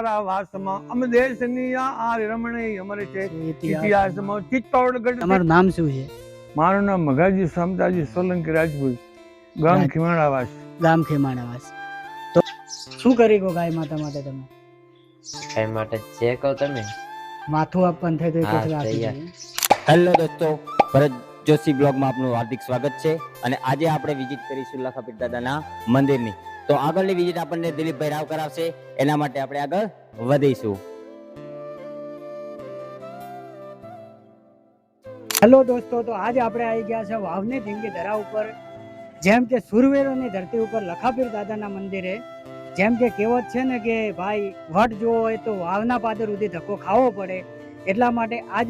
વાસમાં અમ દેશની આ રમણીય અમર છે ઇતિહાસમાં ચિત્તોડગઢ. તમારું નામ શું છે? મારું નામ મઘાજી સમતાજી સોલંકી રાજપૂત, ગામ ખીમાણાવાસ. ગામ ખેમાણાવાસ. તો શું કરી ગો ગાય માતા માટે તમે? ગાય માટે જે કહો તમે. માથું આપવાનું થાય તો એક જ રાખી દઈએ. હેલો દોસ્તો, ભરત જોશી બ્લોગમાં આપનું હાર્દિક સ્વાગત છે. અને આજે આપણે વિઝિટ કરીશું લખાપીર દાદાના મંદિરની. તો આગળની વિઝિટ આપણને દિલીપભાઈ રાવ કરાવશે, એના માટે આપણે આગળ વધીશું. હેલો દોસ્તો, તો આજે આપણે આવી ગયા છે વાવની ધીંગી ધરા ઉપર, જેમ કે સુરવીરોની ધરતી ઉપર લખાપીર દાદાના મંદિરે. જેમ કે કહેવત છે ને કે ભાઈ વટ જોવો હોય તો વાવના પાદર સુધી ધક્કો ખાવો પડે, એટલા માટે આજ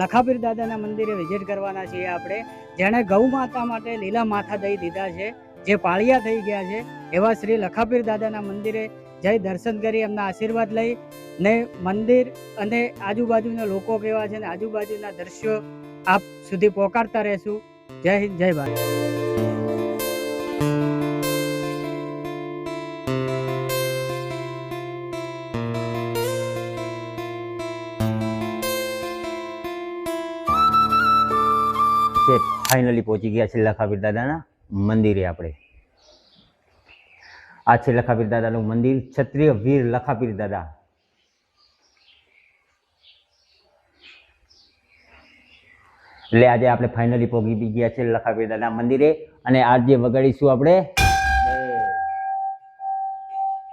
લખાપીર દાદાના મંદિરે વિઝિટ કરવાના છીએ આપણે. જેણે ગૌ માતા માટે લીલા માથા દઈ દીધા છે, જે પાળિયા થઈ ગયા છે, એવા શ્રી લખાપીર દાદાના મંદિરે જઈ દર્શન કરી એમના આશીર્વાદ લઈ ને મંદિર અને આજુબાજુના લોકો કેવા છે ને આજુબાજુના દ્રશ્યો આપ સુધી પહોંચાડતા રહેશું. જય હિન્દ, જય ભારત. ફાઇનલી પહોંચી ગયા છે લખાપીર દાદાના મંદિરે. આપણે આ છે લખાપીર દાદાનું મંદિર, ક્ષત્રિય વીર લખાપીર દાદા. એટલે આજે આપણે ફાઇનલી પહોંચી ગયા છે લખાપીર દાદા મંદિરે, અને આજે વગાડીશું આપણે.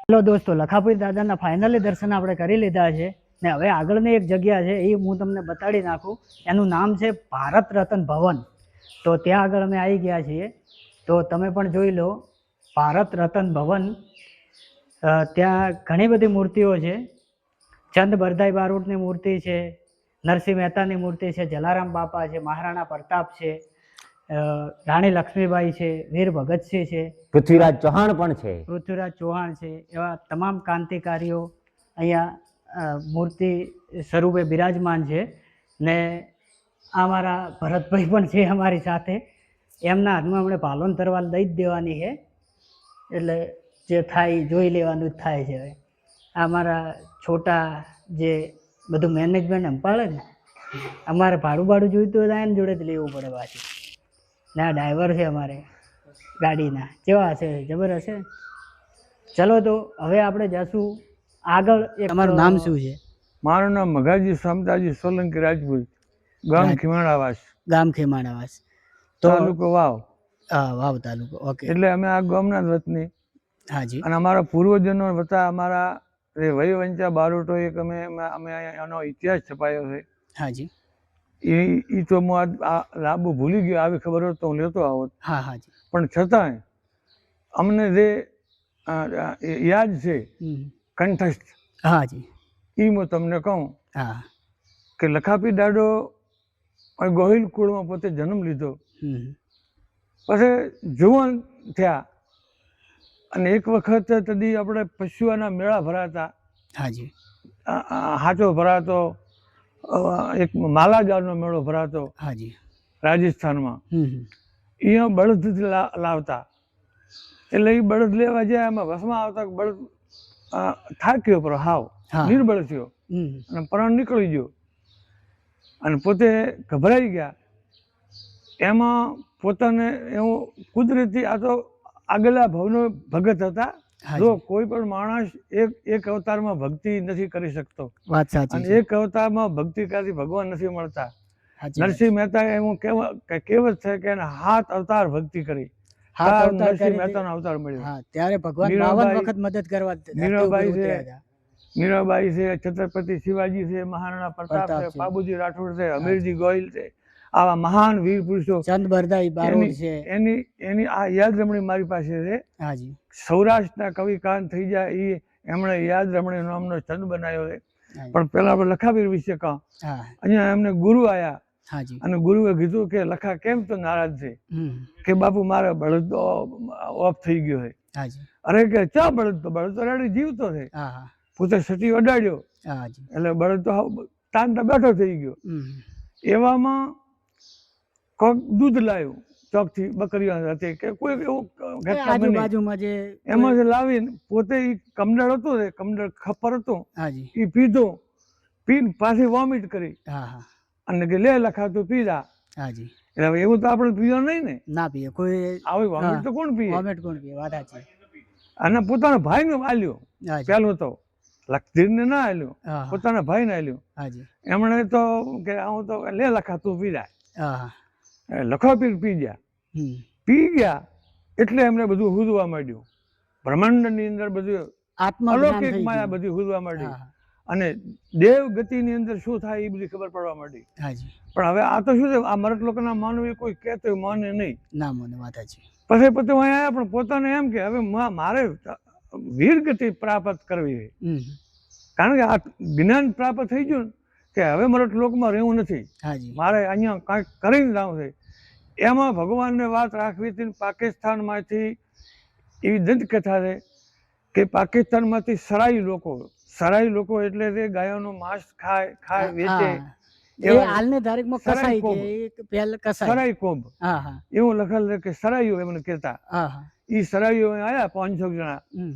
હેલો દોસ્તો, લખાપીર દાદાના ફાઇનલી દર્શન આપણે કરી લીધા છે ને હવે આગળની એક જગ્યા છે એ હું તમને બતાડી નાખું. એનું નામ છે ભારત રત્ન ભવન. તો ત્યાં આગળ અમે આવી ગયા છીએ, તો તમે પણ જોઈ લો ભારત રત્ન ભવન. ત્યાં ઘણી બધી મૂર્તિઓ છે. ચંદ બરદાઈ બારોટની મૂર્તિ છે, નરસિંહ મહેતાની મૂર્તિ છે, જલારામ બાપા છે, મહારાણા પ્રતાપ છે, રાણી લક્ષ્મીબાઈ છે, વીર ભગતસિંહ છે, પૃથ્વીરાજ ચૌહાણ પણ છે. પૃથ્વીરાજ ચૌહાણ છે. એવા તમામ ક્રાંતિકારીઓ અહીંયા મૂર્તિ સ્વરૂપે બિરાજમાન છે. ને અમારા ભરતભાઈ પણ છે અમારી સાથે. એમના હાથમાં અમને ભાલોન તરવાલ દઈ જ દેવાની છે, એટલે જે થાય એ જોઈ લેવાનું જ થાય છે. હવે અમારા છોટા જે બધું મેનેજમેન્ટ સંભાળે ને, અમારે ભાડું જોઈતું હોય તો એને જોડે જ લેવું પડે પાછું. ને આ ડ્રાઈવર છે અમારે ગાડીના, કેવા હશે? જબર હશે. ચલો તો હવે આપણે જશું આગળ. તમારું નામ શું છે? મારું નામ મઘાજી સમતાજી સોલંકી રાજપૂત, ગામ ખીમાણાવાસ. ગામ ખેમાણાવાસ. તાલુકો વાવ. હા, વાવ તાલુકો. ઓકે. એટલે અમે આ ગામના જ વતની. હાજી. અને અમારા પૂર્વજોનો વતા અમારા વહીવંચા બારોટો એક અમે એનો ઇતિહાસ છપાયો છે. હાજી. એ તો હું આ લાંબુ ભૂલી ગયો, આવી ખબર હોત તો હું લેતો આવત. હા, હાજી. પણ છતાંય અમને જે યાદ છે કંઠસ્થ, હાજી, એ હું તમને કહું હા, કે લખાપીર દાદો ગોહિલ કુળમાં પોતે જન્મ લીધો, પછી જુવાન થયા, અને એક વખત તદી આપણે પશુઓના મેળા ભરાતા. હાજી. હાચો ભરાતો, એક માલાગારનો મેળો ભરાતો. હાજી. રાજસ્થાનમાં. અહીંયા બળદથી લાવતા, એટલે એ બળદ લેવા જાય, એમાં વસમાં આવતા બળદ થાક્યો પર હાવ નિર્બળ થયો અને પ્રાણ નીકળી ગયો, અને પોતે ગભરાઈ ગયા. એમાં પોતાને એવું કુદરતી, આ તો આગલા ભવનો ભગત હતા. જો કોઈ પણ માણસ એક અવતારમાં ભક્તિ નથી કરી શકતો, વાત સાચી, અને એક અવતારમાં ભક્તિ કરતી ભગવાન નથી મળતા. નરસિંહ મહેતા એવું કહેવત છે કે એને 7 અવતાર ભક્તિ કરી, નરસિંહ મહેતાનો અવતાર મળ્યો. ત્યારે ભગવાન 52 વખત મદદ કરવા મીરાબાઈ છે, મીરાબાઈ છે, છત્રપતિ શિવાજી છે, મહારાણા પ્રતાપ છે, બાબુજી રાઠોડ છે, અમીરજી ગોહિલ છે. આવા મહાન વીર પુરુષો, ચંદ બરદાઈ બારોટ છે, એની આ યાદ રમણી મારી પાસે છે. હાજી. સૌરાષ્ટ્રના કવિ કાન થઈ જાય એમણે યાદ રમણી નામનો છંદ બનાવ્યો છે. પણ પેલા આપણે લખાપીર વિશે કહો. અહીંયા એમને ગુરુ આયા, અને ગુરુએ કીધું કે લખા કેમ તો નારાજ છે? કે બાપુ મારે બળદ ઓફ થઈ ગયો છે. અરે કે ચા બળદ તો રેડી જીવતો છે. પોતે સટી અડાડ્યો, એટલે બળદ તો તાંતા બેઠો થઈ ગયો. એવામાં કોક દૂધ લાવ્યું, ચોકથી બકરીઓ હતી કે કોઈ એવું ઘટના બની આજુબાજુમાં જે એમાં જે લાવીને પોતે ઈ કમંડળ હતું ને કમંડળ ખપ્પર હતું હાજી એ પીધું પીને પાછી વોમિટ કરી હા હા અને કે લે લખાતું પીધા હાજી એટલે હવે એવું તો આપણે પીવા નહીં ને ના પીએ કોઈ આવી વોમિટ તો કોણ પીએ વોમિટ કોણ પીએ વાત સાચી અને પોતાના ભાઈને આલ્યો હાજી પેલું તો લખધીરને ના આલ્યો હા હા પોતાના ભાઈને આલ્યો હાજી એમણે તો કે હું તો લે લખાતું પીધા હા હા લખો પી ગયા હમ પી ગયા એટલે એમને બધું હુદવા માંડ્યું બ્રહ્માંડની અંદર બધું આત્મજ્ઞાન અલૌકિક થઈ માયા ગયું. બધી હુદવા માંડી હા હા અને દેવ ગતિની અંદર શું થાય એ બધી ખબર પડવા માંડી હાજી પણ હવે આ તો શું છે આ મરદ લોકોના માનવી કોઈ કહેતો માને નહીં ના મને વાત સાચી પછી પછી અહીંયા આવ્યા પણ પોતાને એમ કે હવે મારે વીર ગતિ પ્રાપ્ત કરવી છે કારણ કે આ જ્ઞાન પ્રાપ્ત થઈ ગયું ને કે હવે મરદ લોકમાં રહેવું નથી હાજી મારે અહીંયા કાંઈક કરીને જવું છે એમાં ભગવાનને વાત રાખવી હતી પાકિસ્તાનમાંથી એવી દંતકથા છે કે પાકિસ્તાનમાંથી સરાઈ લોકો એટલે તે ગાયોનું માંસ ખાય વેચે એ હાલની તારીખમાં કસાઈ કે પહેલ કસાઈ સરાઈ કોબ હા હા એવું લખેલ છે કે સરાઈઓ એમને કહેતા હા હા એ સરાઈઓ આવ્યા 500 જણા હમ